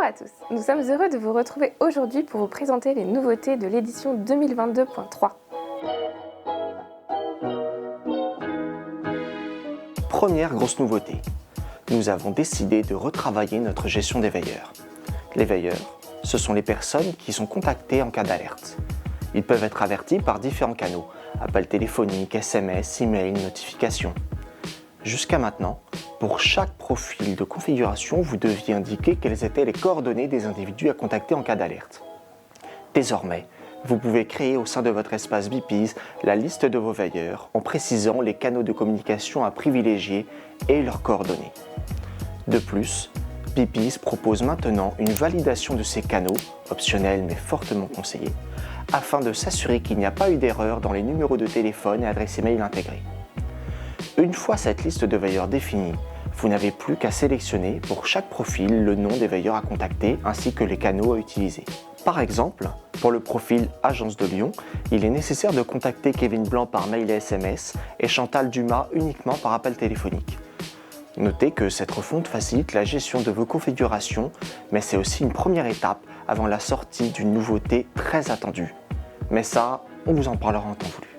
à tous, nous sommes heureux de vous retrouver aujourd'hui pour vous présenter les nouveautés de l'édition 2022.3. Première grosse nouveauté, nous avons décidé de retravailler notre gestion des veilleurs. Les veilleurs, ce sont les personnes qui sont contactées en cas d'alerte. Ils peuvent être avertis par différents canaux, appels téléphoniques, SMS, email, notifications. Jusqu'à maintenant, pour chaque profil de configuration, vous deviez indiquer quelles étaient les coordonnées des individus à contacter en cas d'alerte. Désormais, vous pouvez créer au sein de votre espace Beepies la liste de vos veilleurs en précisant les canaux de communication à privilégier et leurs coordonnées. De plus, Beepies propose maintenant une validation de ces canaux, optionnelle mais fortement conseillée, afin de s'assurer qu'il n'y a pas eu d'erreur dans les numéros de téléphone et adresses email intégrés. Une fois cette liste de veilleurs définie, vous n'avez plus qu'à sélectionner pour chaque profil le nom des veilleurs à contacter ainsi que les canaux à utiliser. Par exemple, pour le profil Agence de Lyon, il est nécessaire de contacter Kevin Blanc par mail et SMS et Chantal Dumas uniquement par appel téléphonique. Notez que cette refonte facilite la gestion de vos configurations, mais c'est aussi une première étape avant la sortie d'une nouveauté très attendue. Mais ça, on vous en parlera en temps voulu.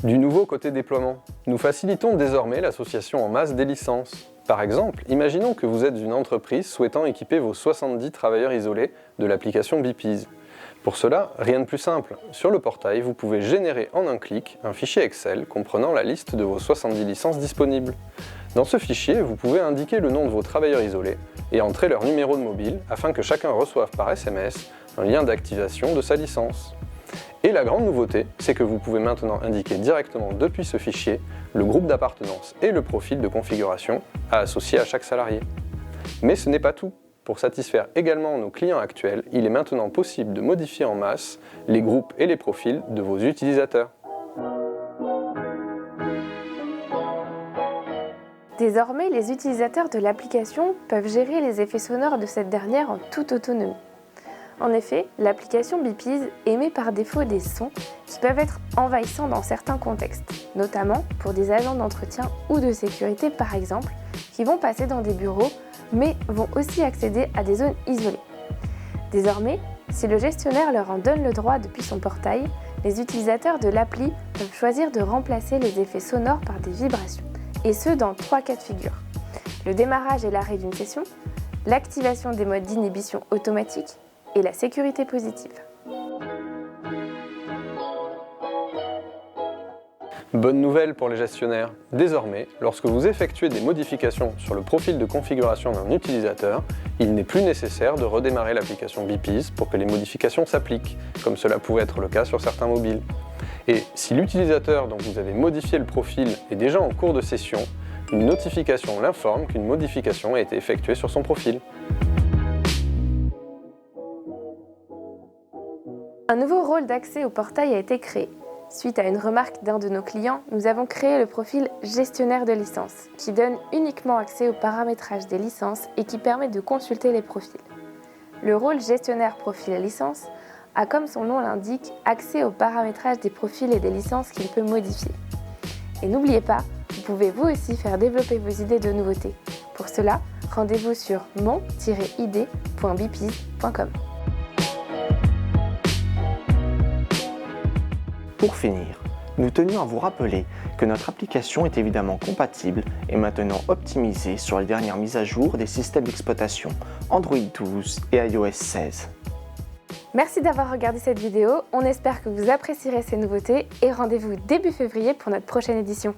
Du nouveau côté déploiement, nous facilitons désormais l'association en masse des licences. Par exemple, imaginons que vous êtes une entreprise souhaitant équiper vos 70 travailleurs isolés de l'application Beepies. Pour cela, rien de plus simple. Sur le portail, vous pouvez générer en un clic un fichier Excel comprenant la liste de vos 70 licences disponibles. Dans ce fichier, vous pouvez indiquer le nom de vos travailleurs isolés et entrer leur numéro de mobile afin que chacun reçoive par SMS un lien d'activation de sa licence. Et la grande nouveauté, c'est que vous pouvez maintenant indiquer directement depuis ce fichier le groupe d'appartenance et le profil de configuration à associer à chaque salarié. Mais ce n'est pas tout. Pour satisfaire également nos clients actuels, il est maintenant possible de modifier en masse les groupes et les profils de vos utilisateurs. Désormais, les utilisateurs de l'application peuvent gérer les effets sonores de cette dernière en toute autonomie. En effet, l'application Beepies émet par défaut des sons qui peuvent être envahissants dans certains contextes, notamment pour des agents d'entretien ou de sécurité par exemple, qui vont passer dans des bureaux, mais vont aussi accéder à des zones isolées. Désormais, si le gestionnaire leur en donne le droit depuis son portail, les utilisateurs de l'appli peuvent choisir de remplacer les effets sonores par des vibrations, et ce dans 3 cas de figure. Le démarrage et l'arrêt d'une session, l'activation des modes d'inhibition automatique, et la sécurité positive. Bonne nouvelle pour les gestionnaires. Désormais, lorsque vous effectuez des modifications sur le profil de configuration d'un utilisateur, il n'est plus nécessaire de redémarrer l'application Beepies pour que les modifications s'appliquent, comme cela pouvait être le cas sur certains mobiles. Et si l'utilisateur dont vous avez modifié le profil est déjà en cours de session, une notification l'informe qu'une modification a été effectuée sur son profil. Un nouveau rôle d'accès au portail a été créé. Suite à une remarque d'un de nos clients, nous avons créé le profil gestionnaire de licence, qui donne uniquement accès au paramétrage des licences et qui permet de consulter les profils. Le rôle gestionnaire profil et licence a, comme son nom l'indique, accès au paramétrage des profils et des licences qu'il peut modifier. Et n'oubliez pas, vous pouvez vous aussi faire développer vos idées de nouveautés. Pour cela, rendez-vous sur mon-idée.beepies.com. Pour finir, nous tenions à vous rappeler que notre application est évidemment compatible et maintenant optimisée sur les dernières mises à jour des systèmes d'exploitation Android 12 et iOS 16. Merci d'avoir regardé cette vidéo, on espère que vous apprécierez ces nouveautés et rendez-vous début février pour notre prochaine édition.